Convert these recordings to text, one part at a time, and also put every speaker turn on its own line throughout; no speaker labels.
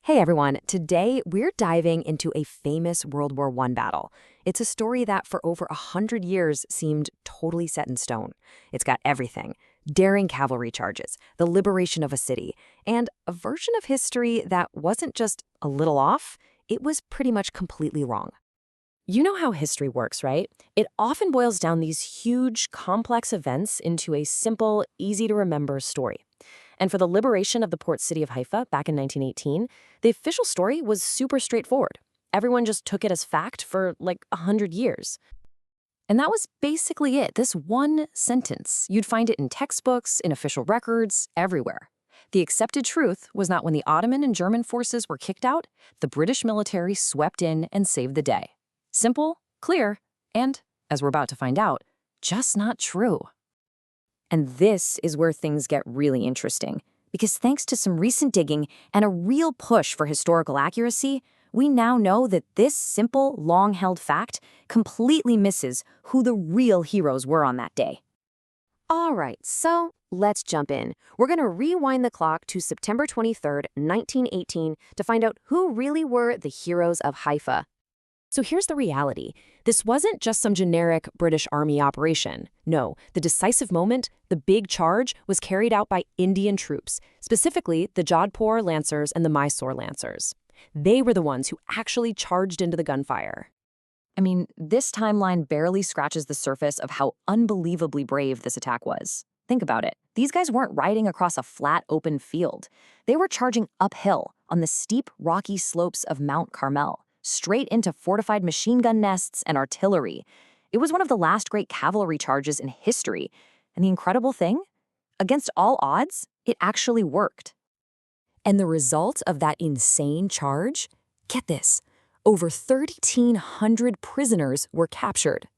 Hey everyone, today we're diving into a famous World War I battle. It's a story that for over 100 years seemed totally set in stone. It's got everything: daring cavalry charges, the liberation of a city, and a version of history that wasn't just a little off, it was pretty much completely wrong.
You know how history works, right? It often boils down these huge, complex events into a simple, easy-to-remember story. And for the liberation of the port city of Haifa back in 1918, the official story was super straightforward. Everyone just took it as fact for like 100 years. And that was basically it, this one sentence. You'd find it in textbooks, in official records, everywhere. The accepted truth was that when the Ottoman and German forces were kicked out, the British military swept in and saved the day. Simple, clear, and, as we're about to find out, just not true. And this is where things get really interesting, because thanks to some recent digging and a real push for historical accuracy, we now know that this simple, long-held fact completely misses who the real heroes were on that day.
All right, so let's jump in. We're going to rewind the clock to September 23rd, 1918 to find out who really were the heroes of Haifa.
So here's the reality. This wasn't just some generic British Army operation. No, the decisive moment, the big charge, was carried out by Indian troops, specifically the Jodhpur Lancers and the Mysore Lancers. They were the ones who actually charged into the gunfire. I mean, this timeline barely scratches the surface of how unbelievably brave this attack was. Think about it. These guys weren't riding across a flat, open field. They were charging uphill on the steep, rocky slopes of Mount Carmel, straight into fortified machine gun nests and artillery. It was one of the last great cavalry charges in history. And the incredible thing? Against all odds, it actually worked. And the result of that insane charge? Get this, over 1,300 prisoners were captured.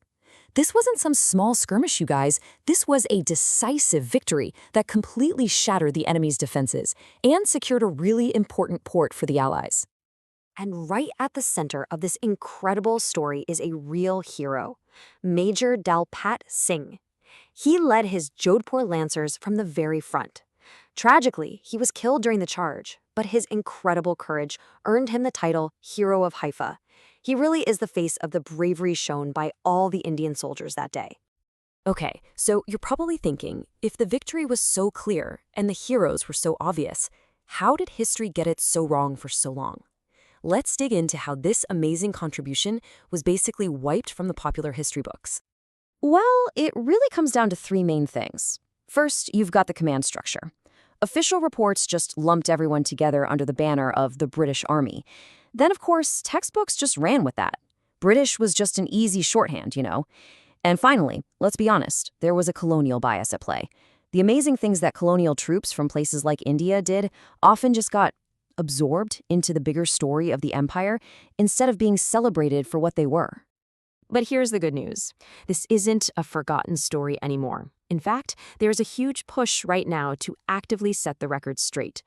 This wasn't some small skirmish, you guys. This was a decisive victory that completely shattered the enemy's defenses and secured a really important port for the Allies.
And right at the center of this incredible story is a real hero, Major Dalpat Singh. He led his Jodhpur Lancers from the very front. Tragically, he was killed during the charge, but his incredible courage earned him the title Hero of Haifa. He really is the face of the bravery shown by all the Indian soldiers that day.
Okay, so you're probably thinking, if the victory was so clear and the heroes were so obvious, how did history get it so wrong for so long? Let's dig into how this amazing contribution was basically wiped from the popular history books. Well, it really comes down to three main things. First, you've got the command structure. Official reports just lumped everyone together under the banner of the British Army. Then, of course, textbooks just ran with that. British was just an easy shorthand, you know. And finally, let's be honest, there was a colonial bias at play. The amazing things that colonial troops from places like India did often just got absorbed into the bigger story of the empire instead of being celebrated for what they were. But here's the good news. This isn't a forgotten story anymore. In fact, there's a huge push right now to actively set the record straight.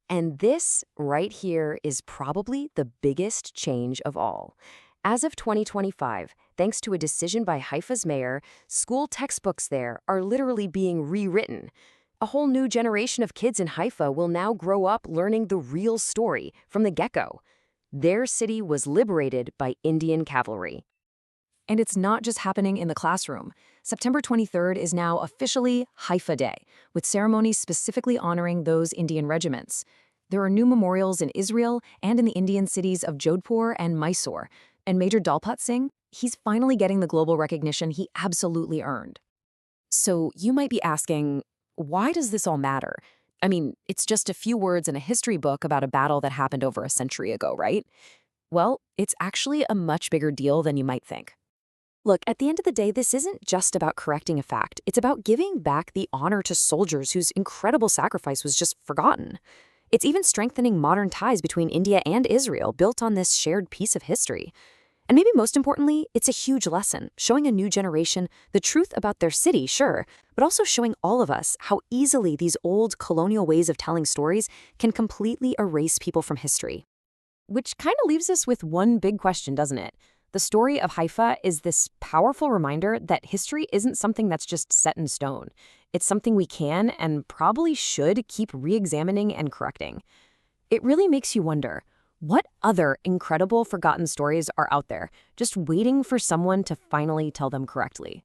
And this right here is probably the biggest change of all. As of 2025, thanks to a decision by Haifa's mayor, school textbooks there are literally being rewritten. A whole new generation of kids in Haifa will now grow up learning the real story from the get-go. Their city was liberated by Indian cavalry. And it's not just happening in the classroom. September 23rd is now officially Haifa Day, with ceremonies specifically honoring those Indian regiments. There are new memorials in Israel and in the Indian cities of Jodhpur and Mysore. And Major Dalpat Singh, he's finally getting the global recognition he absolutely earned. So you might be asking, why does this all matter? I mean, it's just a few words in a history book about a battle that happened over a century ago, right? Well, it's actually a much bigger deal than you might think. Look, at the end of the day, this isn't just about correcting a fact. It's about giving back the honor to soldiers whose incredible sacrifice was just forgotten. It's even strengthening modern ties between India and Israel built on this shared piece of history. And maybe most importantly, it's a huge lesson, showing a new generation the truth about their city, sure, but also showing all of us how easily these old colonial ways of telling stories can completely erase people from history. Which kind of leaves us with one big question, doesn't it? The story of Haifa is this powerful reminder that history isn't something that's just set in stone. It's something we can and probably should keep re-examining and correcting. It really makes you wonder, what other incredible forgotten stories are out there, just waiting for someone to finally tell them correctly?